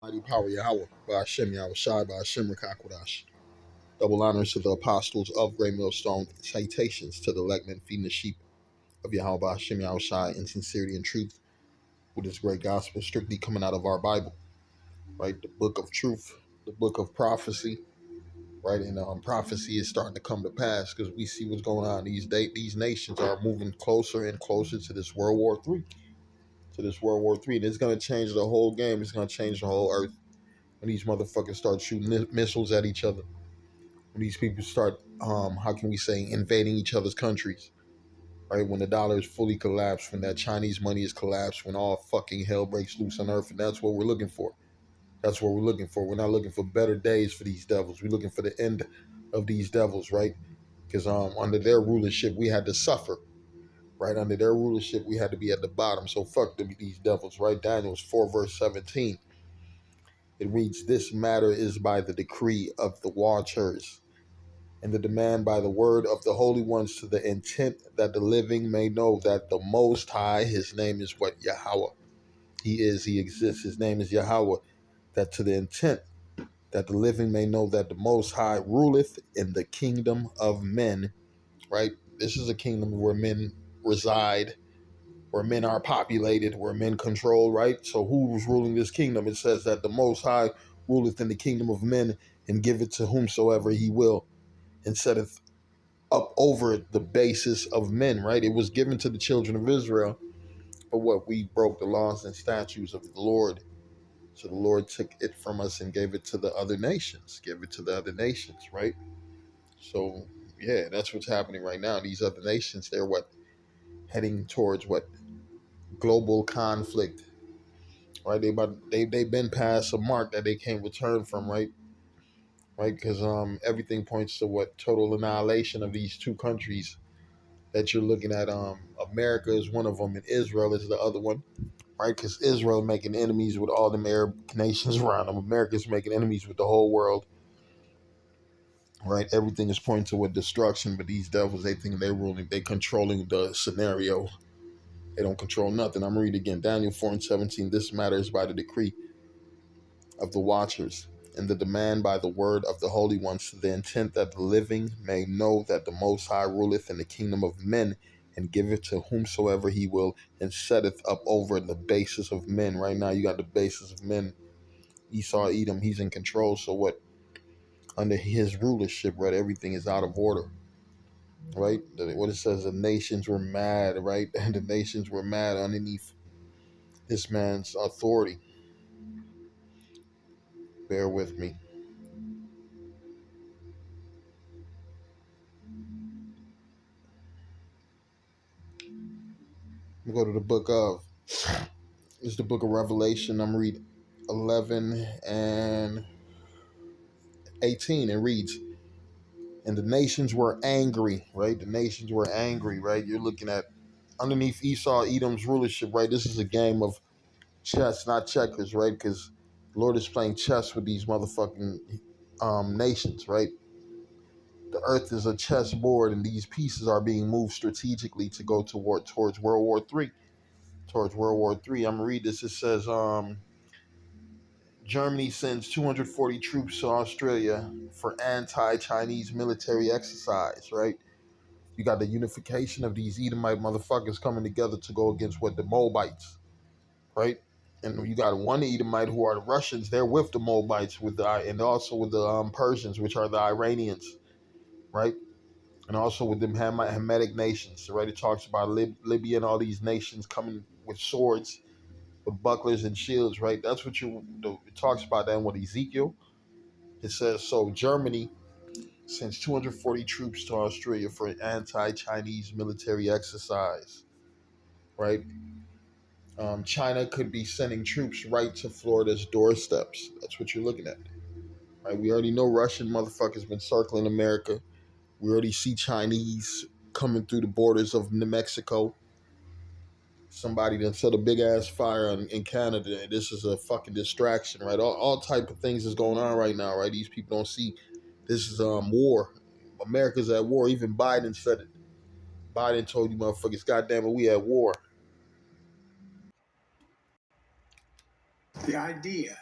Mighty power Yahweh, by Hashem Yahweh Shai, by Hashem Rakakwadash. Double honors to the apostles of Great Millstone, citations to the elect men feeding the sheep of Yahweh by Hashem Yahweh Shai in sincerity and truth with this great gospel strictly coming out of our Bible, right? The book of truth, the book of prophecy, right? And prophecy is starting to come to pass because we see what's going on. These nations are moving closer and closer to this World War III, And it's going to change the whole game. It's going to change the whole earth when these motherfuckers start shooting missiles at each other, when these people start, how can we say, invading each other's countries, right? When the dollar is fully collapsed, when that Chinese money is collapsed, when all fucking hell breaks loose on earth, and that's what we're looking for. That's what we're looking for. We're not looking for better days for these devils. We're looking for the end of these devils, right? Because under their rulership, we had to suffer, right? Under their rulership, we had to be at the bottom. So fuck them, these devils, right? Daniel 4, verse 17. It reads, "This matter is by the decree of the watchers, and the demand by the word of the holy ones, to the intent that the living may know that the Most High, his name is what? Yahweh. He exists. His name is Yahweh. That to the intent that the living may know that the Most High ruleth in the kingdom of men," right? This is a kingdom where men reside, where men are populated, where men control, right? So who's ruling this kingdom? It says that the Most High ruleth in the kingdom of men and giveth to whomsoever he will, and setteth up over the basis of men, right? It was given to the children of Israel, but what? We broke the laws and statutes of the Lord. So the Lord took it from us and gave it to the other nations, right? So, yeah, that's what's happening right now. These other nations, they're what? Heading towards what? Global conflict, right? They've been past a mark that they can't return from, right? Right? Because everything points to what? Total annihilation of these two countries that you're looking at. America is one of them, and Israel is the other one, right? Because Israel making enemies with all the Arab nations around them. America's making enemies with the whole world, right? Everything is pointing to what? Destruction. But these devils, they think they're ruling, they controlling the scenario. They don't control nothing. I'm reading again, Daniel 4 and 17. "This matter is by the decree of the watchers, and the demand by the word of the holy ones, to the intent that the living may know that the Most High ruleth in the kingdom of men, and giveth to whomsoever he will, and setteth up over the basis of men." Right now, you got the basis of men. Esau, Edom, he's in control. So what? Under his rulership, right, everything is out of order, right? What it says, the nations were mad, right? And the nations were mad underneath this man's authority. Bear with me. We go to the book of, it's the book of Revelation. I'm reading 11 and 18. It reads, "And the nations were angry," right? The nations were angry, right? You're looking at underneath Esau, Edom's rulership, right? This is a game of chess, not checkers, right? Because the Lord is playing chess with these motherfucking nations, right? The earth is a chessboard, and these pieces are being moved strategically to go towards World War III. Towards World War III. I'm gonna read this. It says, Germany sends 240 troops to Australia for anti-Chinese military exercise, right? You got the unification of these Edomite motherfuckers coming together to go against what? The Moabites, right? And you got one Edomite who are the Russians. They're with the Moabites, and also with the Persians, which are the Iranians, right? And also with the Hamitic nations, right? It talks about Libya and all these nations coming with swords, with bucklers and shields, right? That's what it talks about that with Ezekiel. It says, so Germany sends 240 troops to Australia for an anti-Chinese military exercise, right? China could be sending troops right to Florida's doorsteps. That's what you're looking at, right? We already know Russian motherfuckers been circling America. We already see Chinese coming through the borders of New Mexico. Somebody that set a big ass fire in Canada, and this is a fucking distraction, right? All type of things is going on right now, right? These people don't see this is war. America's at war. Even Biden said it. Biden told you motherfuckers, goddamn it, we at war. The idea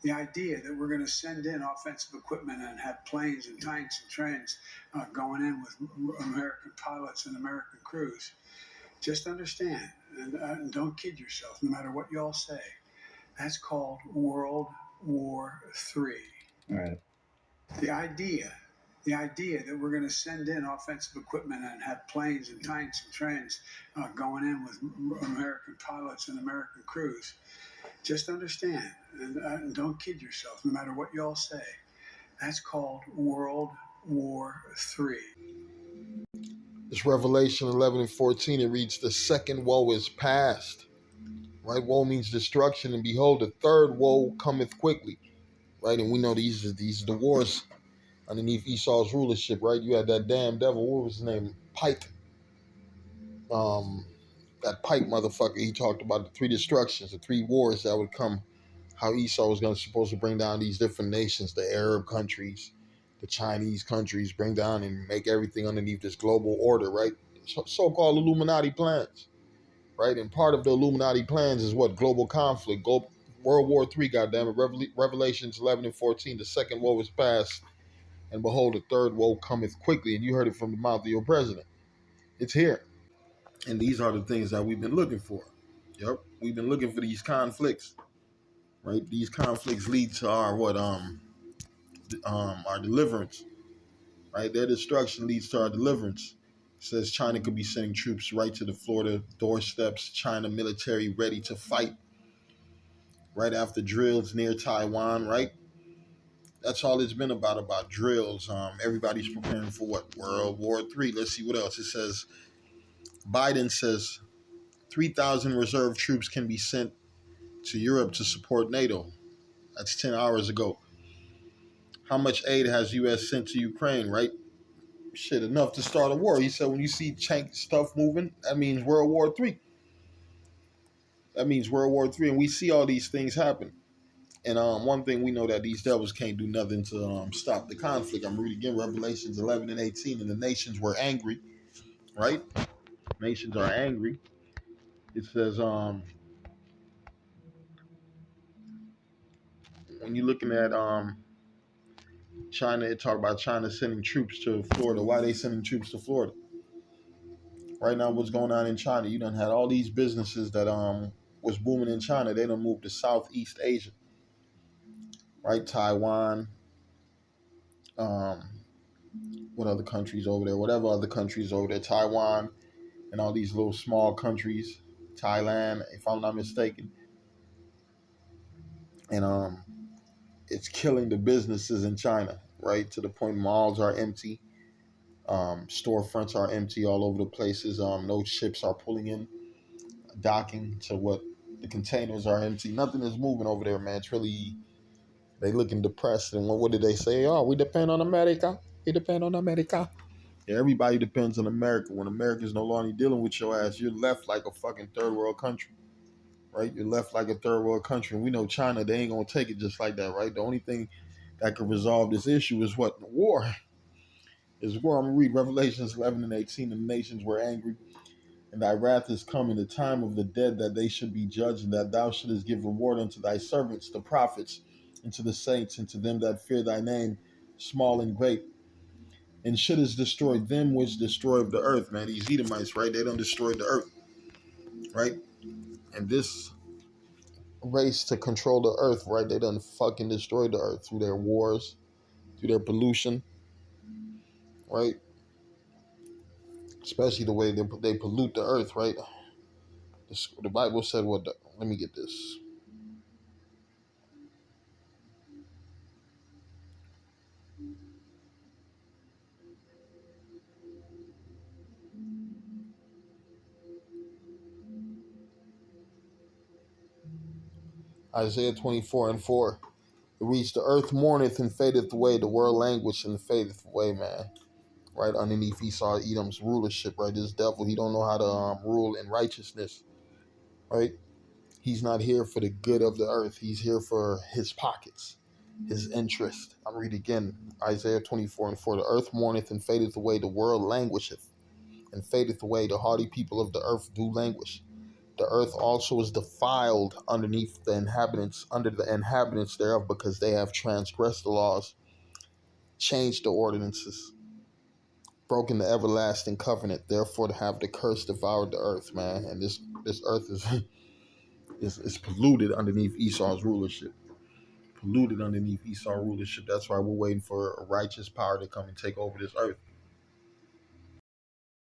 The idea that we're going to send in offensive equipment and have planes and tanks and trains going in with American pilots and American crews. Just understand and don't kid yourself, no matter what y'all say. That's called World War III. All right. The idea, the idea that we're going to send in offensive equipment and have planes and tanks and trains going in with American pilots and American crews. Just understand and don't kid yourself, no matter what y'all say. That's called World War III. It's Revelation 11 and 14. It reads, the second woe is past. Right? Woe means destruction, and behold, the third woe cometh quickly. Right? And we know these are the wars underneath Esau's rulership, right? You had that damn devil, what was his name? Pike. That Pike motherfucker, he talked about the three destructions, the three wars that would come, how Esau was supposed to bring down these different nations, the Arab countries, the Chinese countries, bring down and make everything underneath this global order, right? So-called Illuminati plans, right? And part of the Illuminati plans is what? Global conflict, World War III, goddammit. Revelations 11 and 14, the second woe is past, and behold, the third woe cometh quickly. And you heard it from the mouth of your president. It's here. And these are the things that we've been looking for. Yep. We've been looking for these conflicts, right? These conflicts lead to our deliverance, right? Their destruction leads to our deliverance. It says China could be sending troops right to the Florida doorsteps. China military ready to fight right after drills near Taiwan, right? That's all it's been about drills. Everybody's preparing for what? World War III. Let's see what else. It says Biden says 3,000 reserve troops can be sent to Europe to support NATO. That's 10 hours ago. How much aid has U.S. sent to Ukraine, right? Shit, enough to start a war. He said when you see stuff moving, that means World War III. That means World War III. And we see all these things happen. And one thing we know that these devils can't do nothing to stop the conflict. I'm reading again Revelations 11 and 18. And the nations were angry, right? Nations are angry. It says when you're looking at China, it talked about China sending troops to Florida. Why are they sending troops to Florida? Right now, what's going on in China? You done had all these businesses that was booming in China. They done moved to Southeast Asia, right? Taiwan, um, what other countries over there? Whatever other countries over there, Taiwan, and all these little small countries, Thailand, if I'm not mistaken, and it's killing the businesses in China, right? To the point malls are empty, storefronts are empty all over the places. No ships are pulling in, docking to what the containers are empty. Nothing is moving over there, man. It's really they looking depressed. And what did they say? Oh, we depend on America. We depend on America. Yeah, everybody depends on America. When America's no longer dealing with your ass, you're left like a fucking third world country, right? You're left like a third world country. And we know China, they ain't gonna take it just like that, right? The only thing that could resolve this issue is what? War. Is war. I'm gonna read Revelations 11 and 18. The nations were angry, and thy wrath is come in the time of the dead, that they should be judged, and that thou shouldest give reward unto thy servants, the prophets, and to the saints, and to them that fear thy name, small and great, and shouldest destroy them which destroy the earth, man. These Edomites, right? They done destroyed the earth, right? And this race to control the earth, right? They done fucking destroyed the earth through their wars, through their pollution, right? Especially the way they pollute the earth, right? The Bible said what? Let me get this. Isaiah 24 and 4. It reads, the earth mourneth and fadeth away, the world languish and fadeth away, man. Right underneath Esau, Edom's rulership, right? This devil, he don't know how to rule in righteousness, right? He's not here for the good of the earth. He's here for his pockets, his interest. I'm reading again, Isaiah 24 and 4. The earth mourneth and fadeth away, the world languisheth and fadeth away. The hardy people of the earth do languish. The earth also is defiled underneath the inhabitants, under the inhabitants thereof, because they have transgressed the laws, changed the ordinances, broken the everlasting covenant. Therefore, to have the curse devoured the earth, man. And this earth is is polluted underneath Esau's rulership. Polluted underneath Esau's rulership. That's why we're waiting for a righteous power to come and take over this earth.